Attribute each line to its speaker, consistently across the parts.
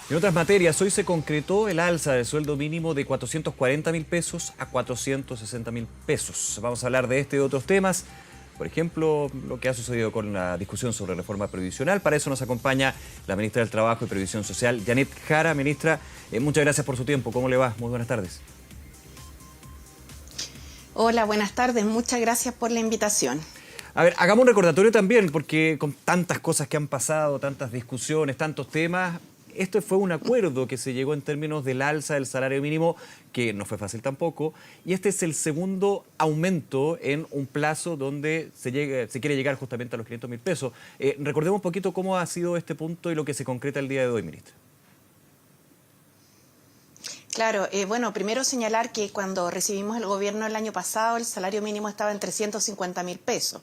Speaker 1: En otras materias, hoy se concretó el alza del sueldo mínimo de 440.000 pesos a 460.000 pesos. Vamos a hablar de este y otros temas. Por ejemplo, lo que ha sucedido con la discusión sobre reforma previsional. Para eso nos acompaña la ministra del Trabajo y Previsión Social, Janet Jara. Ministra, muchas gracias por su tiempo. ¿Cómo le va? Muy buenas tardes.
Speaker 2: Hola, buenas tardes. Muchas gracias por la invitación.
Speaker 1: A ver, hagamos un recordatorio también, porque con tantas cosas que han pasado, tantas discusiones, tantos temas, este fue un acuerdo que se llegó en términos del alza del salario mínimo, que no fue fácil tampoco, y este es el segundo aumento en un plazo donde se quiere llegar justamente a los 500.000 pesos. Recordemos un poquito cómo ha sido este punto y lo que se concreta el día de hoy, ministra.
Speaker 2: Claro, bueno, primero señalar que cuando recibimos el gobierno el año pasado, el salario mínimo estaba en 350.000 pesos.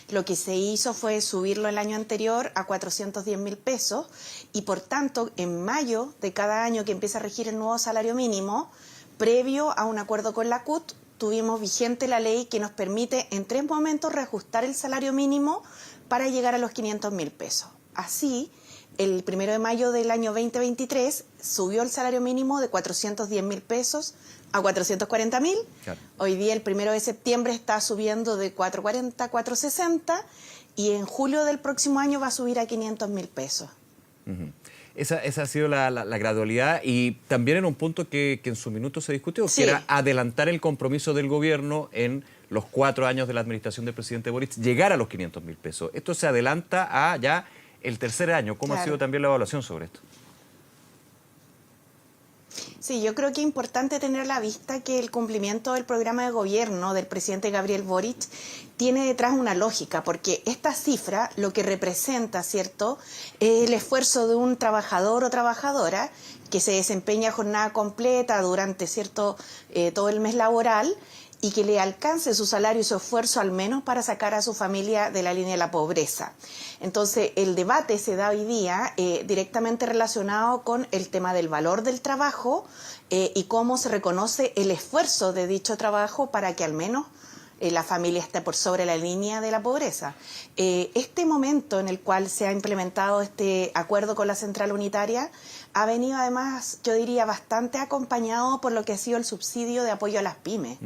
Speaker 2: Lo que se hizo fue subirlo el año anterior a 410.000 pesos y por tanto, en mayo de cada año que empieza a regir el nuevo salario mínimo, previo a un acuerdo con la CUT, tuvimos vigente la ley que nos permite en 3 momentos reajustar el salario mínimo para llegar a los 500.000 pesos. Así, el 1 de mayo del año 2023 subió el salario mínimo de 410.000 pesos a 440.000. Claro. Hoy día, el 1 de septiembre, está subiendo de 440 a 460 y en julio del próximo año va a subir a 500.000 pesos.
Speaker 1: Esa ha sido la gradualidad y también en un punto que en su minuto se discutió,
Speaker 2: sí,
Speaker 1: que era adelantar el compromiso del gobierno en los 4 años de la administración del presidente Boric, llegar a los 500.000 pesos. Esto se adelanta a ya el tercer año. ¿Cómo ha sido también la evaluación sobre esto?
Speaker 2: Sí, yo creo que es importante tener a la vista que el cumplimiento del programa de gobierno del presidente Gabriel Boric tiene detrás una lógica, porque esta cifra lo que representa, ¿cierto?, es el esfuerzo de un trabajador o trabajadora que se desempeña jornada completa durante, ¿cierto?, todo el mes laboral, y que le alcance su salario y su esfuerzo al menos para sacar a su familia de la línea de la pobreza. Entonces, el debate se da hoy día directamente relacionado con el tema del valor del trabajo y cómo se reconoce el esfuerzo de dicho trabajo para que al menos la familia esté por sobre la línea de la pobreza. Este momento en el cual se ha implementado este acuerdo con la Central Unitaria ha venido además, yo diría, bastante acompañado por lo que ha sido el subsidio de apoyo a las pymes.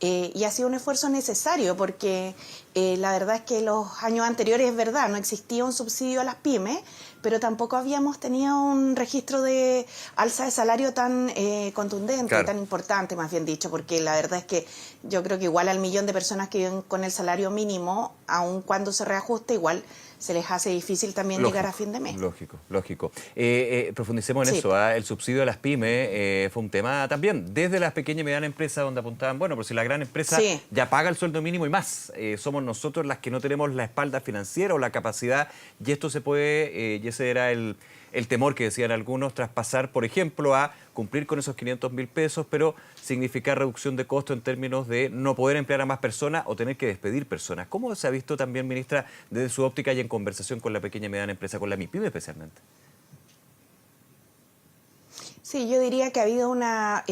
Speaker 2: Y ha sido un esfuerzo necesario porque la verdad es que los años anteriores, es verdad, no existía un subsidio a las pymes, pero tampoco habíamos tenido un registro de alza de salario tan contundente, claro, tan importante, más bien dicho, porque la verdad es que yo creo que igual al millón de personas que viven con el salario mínimo, aun cuando se reajuste, igual se les hace difícil también llegar a fin de mes.
Speaker 1: Lógico. Profundicemos en eso. El subsidio a las pymes fue un tema también, desde las pequeñas y medianas empresas donde apuntaban, bueno, pero si la gran empresa ya paga el sueldo mínimo y más, somos nosotros las que no tenemos la espalda financiera o la capacidad, y esto se puede, y ese era el temor que decían algunos, traspasar, por ejemplo, a cumplir con esos 500.000 pesos, pero significar reducción de costo en términos de no poder emplear a más personas o tener que despedir personas. ¿Cómo se ha visto también, ministra, desde su óptica y en conversación con la pequeña y mediana empresa, con la MIPYME especialmente?
Speaker 2: Sí, yo diría que ha habido una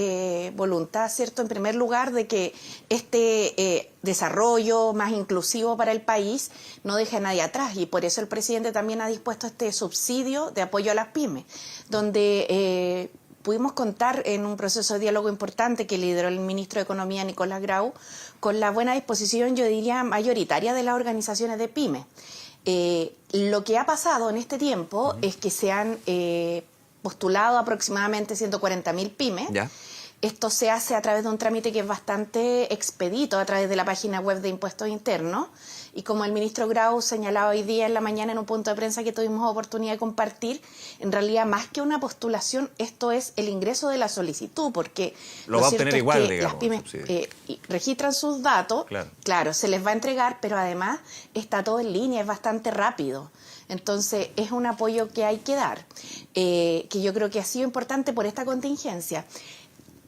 Speaker 2: voluntad, ¿cierto?, en primer lugar, de que este desarrollo más inclusivo para el país no deje a nadie atrás, y por eso el presidente también ha dispuesto este subsidio de apoyo a las pymes, donde pudimos contar en un proceso de diálogo importante que lideró el ministro de Economía, Nicolás Grau, con la buena disposición, yo diría, mayoritaria de las organizaciones de pymes. Lo que ha pasado en este tiempo es que se han postulado aproximadamente 140.000 pymes. ¿Ya? Esto se hace a través de un trámite que es bastante expedito a través de la página web de Impuestos Internos. Y como el ministro Grau señalaba hoy día en la mañana en un punto de prensa que tuvimos oportunidad de compartir, en realidad más que una postulación, esto es el ingreso de la solicitud, porque
Speaker 1: lo va a obtener igual, digamos,
Speaker 2: las pymes registran sus datos, claro, se les va a entregar, pero además está todo en línea, es bastante rápido. Entonces, es un apoyo que hay que dar, que yo creo que ha sido importante por esta contingencia.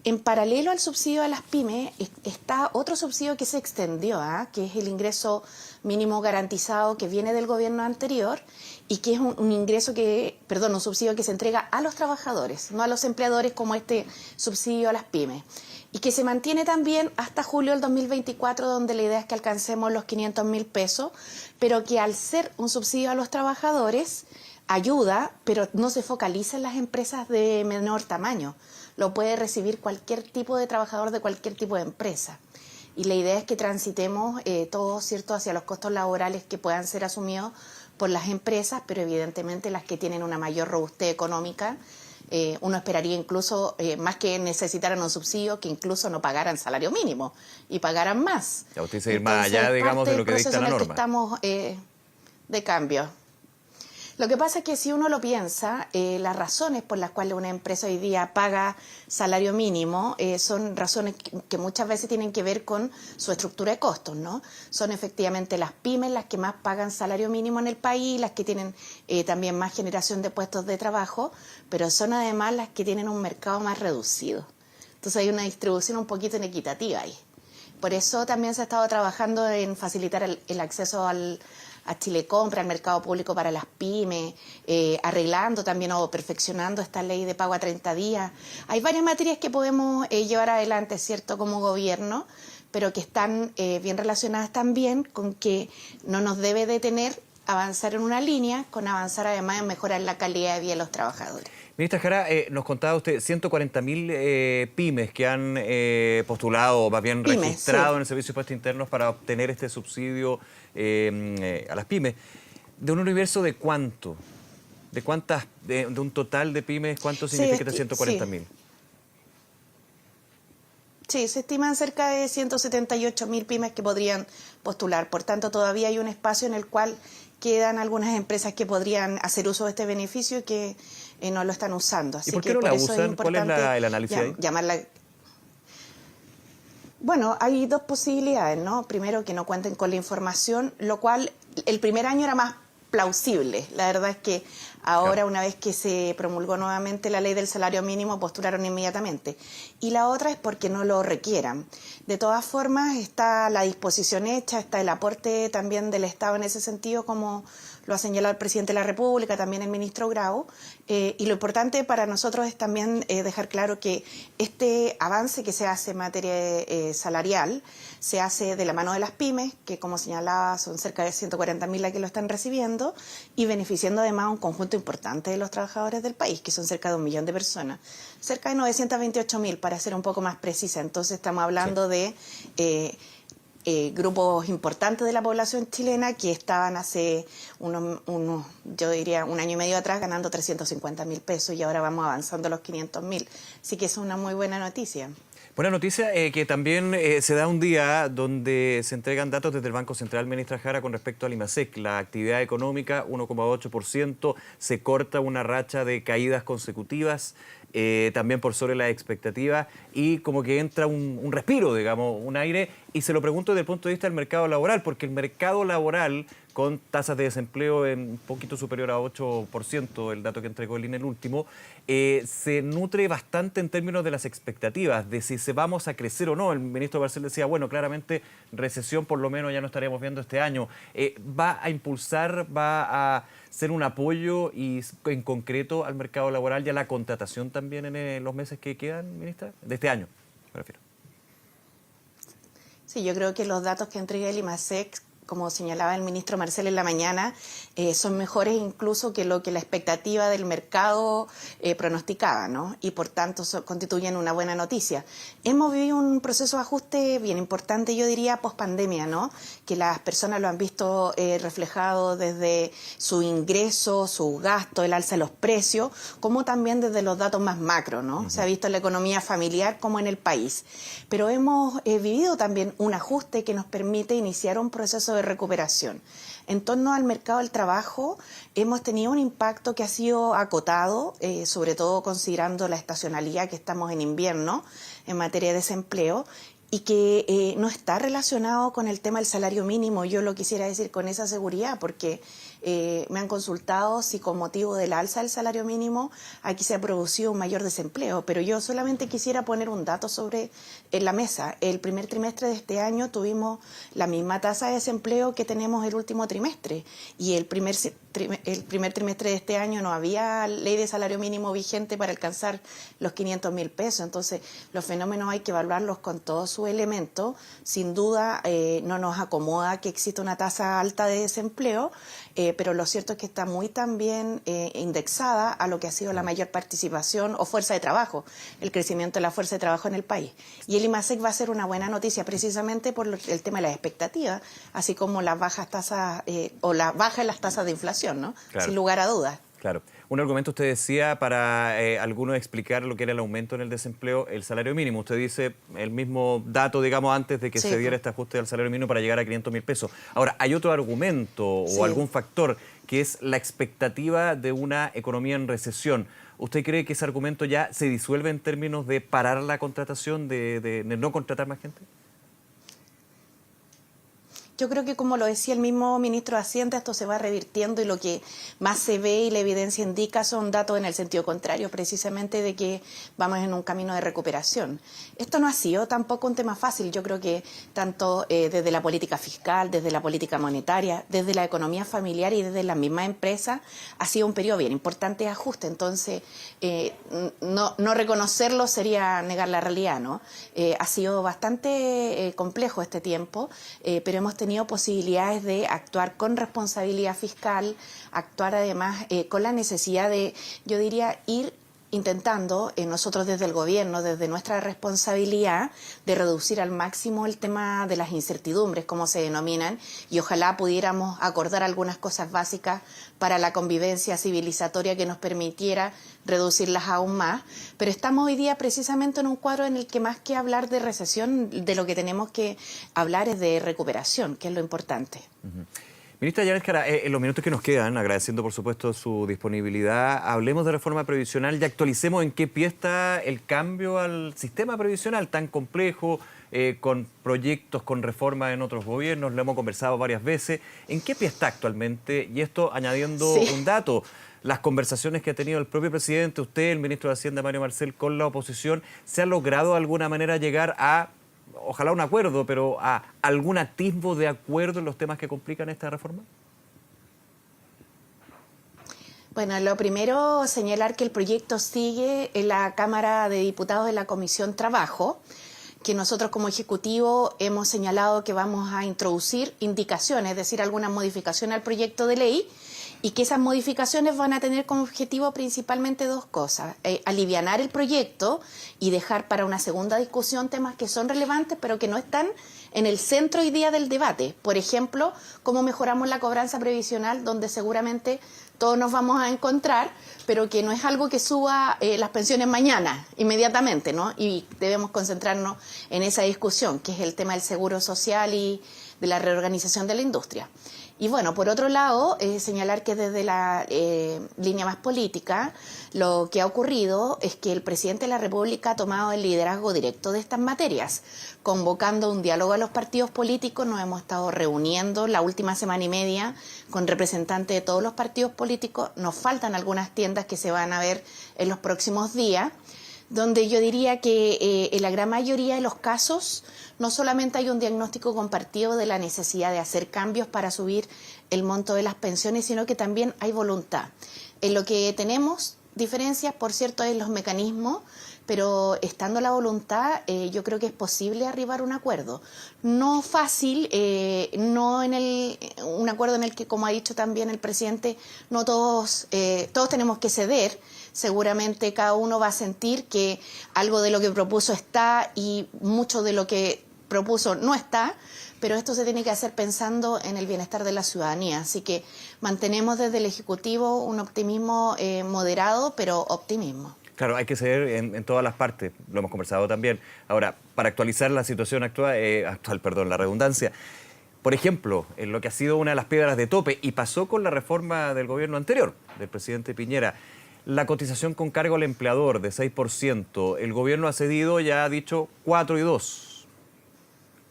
Speaker 2: En paralelo al subsidio a las pymes está otro subsidio que se extendió, que es el ingreso mínimo garantizado que viene del gobierno anterior y que es un subsidio que se entrega a los trabajadores, no a los empleadores como este subsidio a las pymes. Y que se mantiene también hasta julio del 2024, donde la idea es que alcancemos los 500.000 pesos, pero que al ser un subsidio a los trabajadores ayuda, pero no se focaliza en las empresas de menor tamaño. Lo puede recibir cualquier tipo de trabajador de cualquier tipo de empresa. Y la idea es que transitemos todos, ¿cierto?, hacia los costos laborales que puedan ser asumidos por las empresas, pero evidentemente las que tienen una mayor robustez económica. Uno esperaría incluso, más que necesitaran un subsidio, que incluso no pagaran salario mínimo y pagaran más.
Speaker 1: Ya usted se ir más allá, digamos, de lo que dicta la norma.
Speaker 2: Que estamos de cambio. Lo que pasa es que si uno lo piensa, las razones por las cuales una empresa hoy día paga salario mínimo son razones que muchas veces tienen que ver con su estructura de costos, ¿no? Son efectivamente las pymes las que más pagan salario mínimo en el país, las que tienen también más generación de puestos de trabajo, pero son además las que tienen un mercado más reducido. Entonces hay una distribución un poquito inequitativa ahí. Por eso también se ha estado trabajando en facilitar el acceso a Chile Compra, al mercado público para las pymes, arreglando también o perfeccionando esta ley de pago a 30 días. Hay varias materias que podemos llevar adelante, ¿cierto?, como gobierno, pero que están bien relacionadas también con que no nos debe detener avanzar en una línea, con avanzar además en mejorar la calidad de vida de los trabajadores.
Speaker 1: Ministra Jara, nos contaba usted 140.000 pymes que han postulado, o más bien registrado en el Servicio de Impuestos Internos para obtener este subsidio a las pymes. ¿De un universo de cuánto? ¿De cuántas? De un total de pymes, ¿cuánto significa este 140.000?
Speaker 2: Sí, se estiman cerca de 178.000 pymes que podrían postular. Por tanto, todavía hay un espacio en el cual quedan algunas empresas que podrían hacer uso de este beneficio y que no lo están usando. Así
Speaker 1: ¿Y por qué no la usan? ¿Cuál es el análisis ahí?
Speaker 2: Bueno, hay dos posibilidades, ¿no? Primero, que no cuenten con la información, lo cual el primer año era más plausible. La verdad es que ahora, una vez que se promulgó nuevamente la ley del salario mínimo, postularon inmediatamente. Y la otra es porque no lo requieran. De todas formas, está la disposición hecha, está el aporte también del Estado en ese sentido, como lo ha señalado el presidente de la República, también el ministro Grau. Y lo importante para nosotros es también dejar claro que este avance que se hace en materia salarial se hace de la mano de las pymes, que como señalaba son cerca de 140.000 las que lo están recibiendo, y beneficiando además a un conjunto importante de los trabajadores del país, que son cerca de 1 millón de personas. Cerca de 928.000, para ser un poco más precisa. Entonces estamos hablando de grupos importantes de la población chilena que estaban hace yo diría, 1 año y medio atrás ganando 350.000 pesos y ahora vamos avanzando a los 500.000. Así que es una muy buena noticia.
Speaker 1: Buena noticia que también se da un día donde se entregan datos desde el Banco Central, ministra Jara, con respecto al IMASEC. La actividad económica, 1,8%, se corta una racha de caídas consecutivas, también por sobre la expectativa, y como que entra un respiro, digamos, un aire. Y se lo pregunto desde el punto de vista del mercado laboral, porque el mercado laboral, con tasas de desempleo en un poquito superior a 8%, el dato que entregó el INE el último, se nutre bastante en términos de las expectativas, de si se vamos a crecer o no. El ministro Barcel decía, bueno, claramente recesión por lo menos ya no estaríamos viendo este año. ¿Va a impulsar, va a ser un apoyo y en concreto al mercado laboral y a la contratación también en los meses que quedan, ministra? De este año, me refiero.
Speaker 2: Sí, yo creo que los datos que entrega el IMASEC, como señalaba el ministro Marcel en la mañana, son mejores incluso que lo que la expectativa del mercado pronosticaba, ¿no? Y por tanto constituyen una buena noticia. Hemos vivido un proceso de ajuste bien importante, yo diría, post-pandemia, ¿no? Que las personas lo han visto reflejado desde su ingreso, su gasto, el alza de los precios, como también desde los datos más macro, ¿no? Se ha visto en la economía familiar como en el país. Pero hemos vivido también un ajuste que nos permite iniciar un proceso de recuperación. En torno al mercado del trabajo hemos tenido un impacto que ha sido acotado, sobre todo considerando la estacionalidad que estamos en invierno en materia de desempleo, y que no está relacionado con el tema del salario mínimo. Yo lo quisiera decir con esa seguridad, porque me han consultado si con motivo del alza del salario mínimo aquí se ha producido un mayor desempleo, pero yo solamente quisiera poner un dato en la mesa. El primer trimestre de este año tuvimos la misma tasa de desempleo que tenemos el último trimestre, y el primer trimestre de este año no había ley de salario mínimo vigente para alcanzar los 500.000 pesos. Entonces los fenómenos hay que evaluarlos con todos sus elementos. Sin duda no nos acomoda que exista una tasa alta de desempleo, pero lo cierto es que está muy también indexada a lo que ha sido la mayor participación o fuerza de trabajo, el crecimiento de la fuerza de trabajo en el país. Y el IMASEC va a ser una buena noticia precisamente por el tema de las expectativas, así como las bajas tasas o la baja en las tasas de inflación, ¿no?
Speaker 1: Claro.
Speaker 2: Sin lugar a dudas.
Speaker 1: Claro. Un argumento usted decía para algunos explicar lo que era el aumento en el desempleo, el salario mínimo. Usted dice el mismo dato, digamos, antes de que se diera este ajuste al salario mínimo para llegar a 500.000 pesos. Ahora, hay otro argumento o algún factor que es la expectativa de una economía en recesión. ¿Usted cree que ese argumento ya se disuelve en términos de parar la contratación, de no contratar más gente?
Speaker 2: Yo creo que, como lo decía el mismo ministro de Hacienda, esto se va revirtiendo y lo que más se ve y la evidencia indica son datos en el sentido contrario, precisamente de que vamos en un camino de recuperación. Esto no ha sido tampoco un tema fácil. Yo creo que tanto desde la política fiscal, desde la política monetaria, desde la economía familiar y desde la misma empresa, ha sido un periodo bien importante de ajuste. Entonces, no reconocerlo sería negar la realidad, ¿no? Ha sido bastante complejo este tiempo, pero hemos tenido posibilidades de actuar con responsabilidad fiscal, actuar además con la necesidad de, yo diría, ir intentando nosotros desde el gobierno, desde nuestra responsabilidad, de reducir al máximo el tema de las incertidumbres, como se denominan, y ojalá pudiéramos acordar algunas cosas básicas para la convivencia civilizatoria que nos permitiera reducirlas aún más. Pero estamos hoy día precisamente en un cuadro en el que, más que hablar de recesión, de lo que tenemos que hablar es de recuperación, que es lo importante.
Speaker 1: Ministra Yanes Jara, en los minutos que nos quedan, agradeciendo por supuesto su disponibilidad, hablemos de reforma previsional y actualicemos en qué pie está el cambio al sistema previsional tan complejo, con proyectos, con reformas en otros gobiernos, lo hemos conversado varias veces. ¿En qué pie está actualmente? Y esto añadiendo un dato, las conversaciones que ha tenido el propio presidente, usted, el ministro de Hacienda, Mario Marcel, con la oposición, ¿se ha logrado de alguna manera llegar a, ojalá un acuerdo, pero a algún atisbo de acuerdo en los temas que complican esta reforma?
Speaker 2: Bueno, lo primero, señalar que el proyecto sigue en la Cámara de Diputados de la Comisión Trabajo, que nosotros como Ejecutivo hemos señalado que vamos a introducir indicaciones, es decir, alguna modificación al proyecto de ley, y que esas modificaciones van a tener como objetivo principalmente dos cosas: alivianar el proyecto y dejar para una segunda discusión temas que son relevantes pero que no están en el centro hoy día del debate. Por ejemplo, cómo mejoramos la cobranza previsional, donde seguramente todos nos vamos a encontrar, pero que no es algo que suba las pensiones mañana, inmediatamente, ¿no? Y debemos concentrarnos en esa discusión, que es el tema del seguro social y de la reorganización de la industria. Y bueno, por otro lado, señalar que desde la línea más política, lo que ha ocurrido es que el presidente de la República ha tomado el liderazgo directo de estas materias, convocando un diálogo a los partidos políticos. Nos hemos estado reuniendo la última semana y media con representantes de todos los partidos políticos. Nos faltan algunas tiendas que se van a ver en los próximos días, donde yo diría que en la gran mayoría de los casos no solamente hay un diagnóstico compartido de la necesidad de hacer cambios para subir el monto de las pensiones, sino que también hay voluntad. En lo que tenemos diferencias, por cierto, es los mecanismos, pero estando la voluntad, yo creo que es posible arribar a un acuerdo. No fácil, no en un acuerdo en el que, como ha dicho también el presidente, no todos tenemos que ceder. Seguramente cada uno va a sentir que algo de lo que propuso está y mucho de lo que propuso no está, pero esto se tiene que hacer pensando en el bienestar de la ciudadanía. Así que mantenemos desde el Ejecutivo un optimismo moderado, pero optimismo.
Speaker 1: Claro, hay que ceder en todas las partes, lo hemos conversado también. Ahora, para actualizar la situación la redundancia, por ejemplo, en lo que ha sido una de las piedras de tope, y pasó con la reforma del gobierno anterior, del presidente Piñera, la cotización con cargo al empleador de 6%, el gobierno ha cedido, ya ha dicho 4 y 2.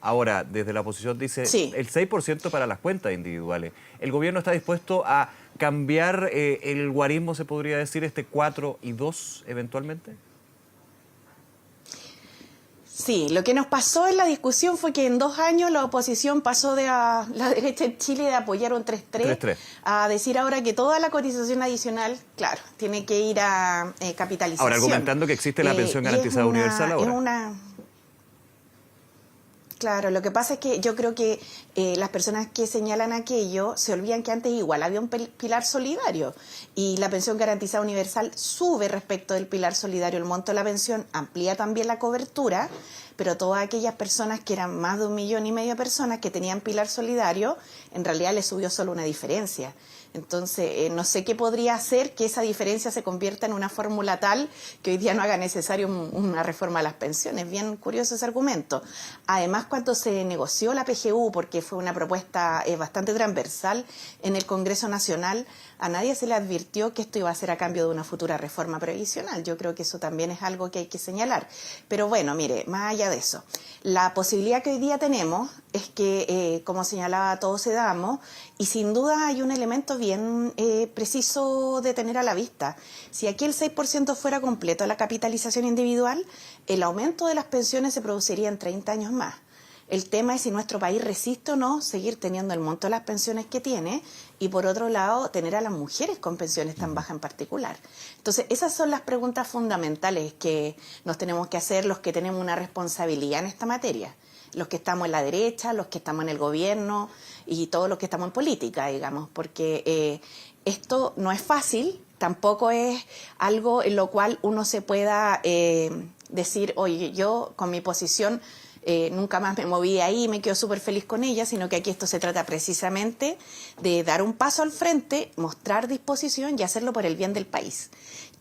Speaker 1: Ahora, desde la oposición dice el 6% para las cuentas individuales. ¿El gobierno está dispuesto a cambiar el guarismo, se podría decir, este 4 y 2 eventualmente?
Speaker 2: Sí, lo que nos pasó en la discusión fue que en 2 años la oposición pasó de la derecha en Chile de apoyar un 3-3 a decir ahora que toda la cotización adicional, claro, tiene que ir a capitalización.
Speaker 1: Ahora, argumentando que existe la pensión garantizada universal ahora.
Speaker 2: Claro, lo que pasa es que yo creo que las personas que señalan aquello se olvidan que antes igual había un pilar solidario y la pensión garantizada universal sube respecto del pilar solidario. El monto de la pensión amplía también la cobertura, pero todas aquellas personas que eran más de 1,5 millones de personas que tenían pilar solidario, en realidad les subió solo una diferencia. Entonces, no sé qué podría hacer que esa diferencia se convierta en una fórmula tal que hoy día no haga necesario una reforma a las pensiones. Bien curioso ese argumento. Además, cuando se negoció la PGU, porque fue una propuesta bastante transversal en el Congreso Nacional, a nadie se le advirtió que esto iba a ser a cambio de una futura reforma previsional. Yo creo que eso también es algo que hay que señalar. Pero bueno, mire, más allá de eso, la posibilidad que hoy día tenemos es que, como señalaba, todos cedamos, y sin duda hay un elemento bien preciso de tener a la vista. Si aquí el 6% fuera completo la capitalización individual, el aumento de las pensiones se produciría en 30 años más. El tema es si nuestro país resiste o no seguir teniendo el monto de las pensiones que tiene y, por otro lado, tener a las mujeres con pensiones tan bajas en particular. Entonces, esas son las preguntas fundamentales que nos tenemos que hacer los que tenemos una responsabilidad en esta materia. Los que estamos en la derecha, los que estamos en el gobierno y todos los que estamos en política, digamos, porque esto no es fácil, tampoco es algo en lo cual uno se pueda decir, oye, yo con mi posición nunca más me moví de ahí y me quedo súper feliz con ella, sino que aquí esto se trata precisamente de dar un paso al frente, mostrar disposición y hacerlo por el bien del país.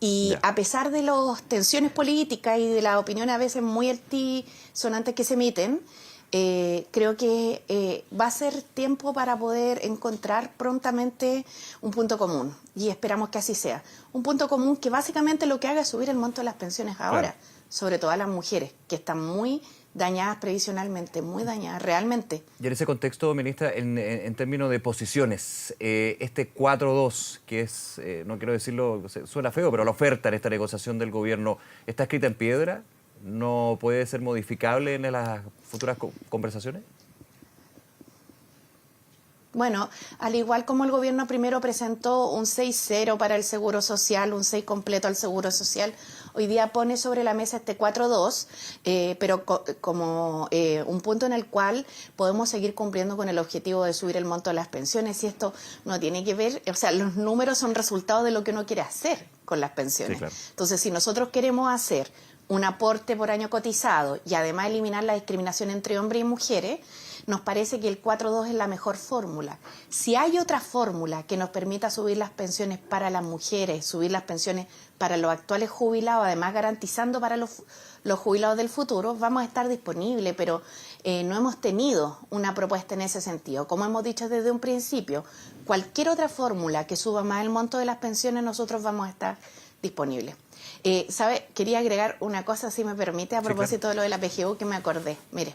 Speaker 2: Y a pesar de las tensiones políticas y de las opiniones a veces muy altisonantes que se emiten, creo que va a ser tiempo para poder encontrar prontamente un punto común, y esperamos que así sea. Un punto común que básicamente lo que haga es subir el monto de las pensiones ahora, sobre todo a las mujeres, que están muy dañadas previsionalmente, muy dañadas realmente.
Speaker 1: Y en ese contexto, ministra, en términos de posiciones, este 4-2, que es, no quiero decirlo, suena feo, pero la oferta en esta negociación del gobierno, ¿está escrita en piedra? ¿No puede ser modificable en las futuras conversaciones?
Speaker 2: Bueno, al igual como el gobierno primero presentó un 6-0 para el Seguro Social, un 6 completo al Seguro Social, hoy día pone sobre la mesa este 4-2, pero como un punto en el cual podemos seguir cumpliendo con el objetivo de subir el monto de las pensiones, y esto no tiene que ver, o sea, los números son resultado de lo que uno quiere hacer con las pensiones. Sí, claro. Entonces, si nosotros queremos hacer un aporte por año cotizado y además eliminar la discriminación entre hombres y mujeres, nos parece que el 4-2 es la mejor fórmula. Si hay otra fórmula que nos permita subir las pensiones para las mujeres, subir las pensiones para los actuales jubilados, además garantizando para los jubilados del futuro, vamos a estar disponibles, pero no hemos tenido una propuesta en ese sentido. Como hemos dicho desde un principio, cualquier otra fórmula que suba más el monto de las pensiones, nosotros vamos a estar disponibles. ¿Sabe? Quería agregar una cosa, si me permite, a propósito de lo de la PGU, que me acordé. Mire,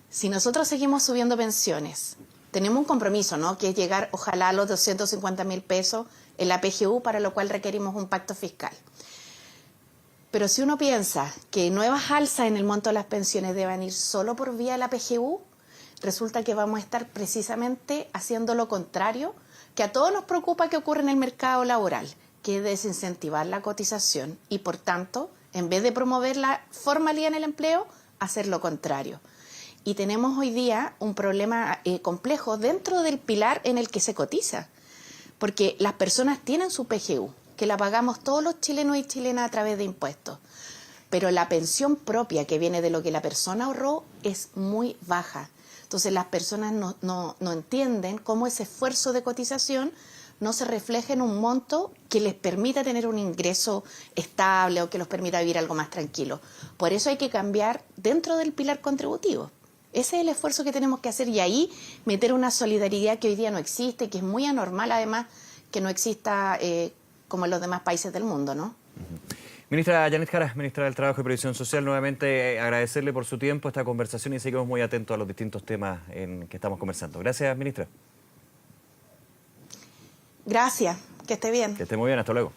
Speaker 2: si nosotros seguimos subiendo pensiones, tenemos un compromiso, ¿no?, que es llegar, ojalá, a los 250.000 pesos en la PGU, para lo cual requerimos un pacto fiscal. Pero si uno piensa que nuevas alzas en el monto de las pensiones deben ir solo por vía de la PGU, resulta que vamos a estar precisamente haciendo lo contrario, que a todos nos preocupa que ocurre en el mercado laboral, que es desincentivar la cotización y, por tanto, en vez de promover la formalidad en el empleo, hacer lo contrario. Y tenemos hoy día un problema complejo dentro del pilar en el que se cotiza, porque las personas tienen su PGU, que la pagamos todos los chilenos y chilenas a través de impuestos, pero la pensión propia que viene de lo que la persona ahorró es muy baja. Entonces las personas no entienden cómo ese esfuerzo de cotización no se refleja en un monto que les permita tener un ingreso estable o que los permita vivir algo más tranquilo. Por eso hay que cambiar dentro del pilar contributivo. Ese es el esfuerzo que tenemos que hacer, y ahí meter una solidaridad que hoy día no existe, que es muy anormal además que no exista como en los demás países del mundo, ¿no?
Speaker 1: Ministra Yanet Jara, ministra del Trabajo y Previsión Social, nuevamente agradecerle por su tiempo, esta conversación, y seguimos muy atentos a los distintos temas en que estamos conversando. Gracias, ministra.
Speaker 2: Gracias, que esté bien.
Speaker 1: Que esté muy bien, hasta luego.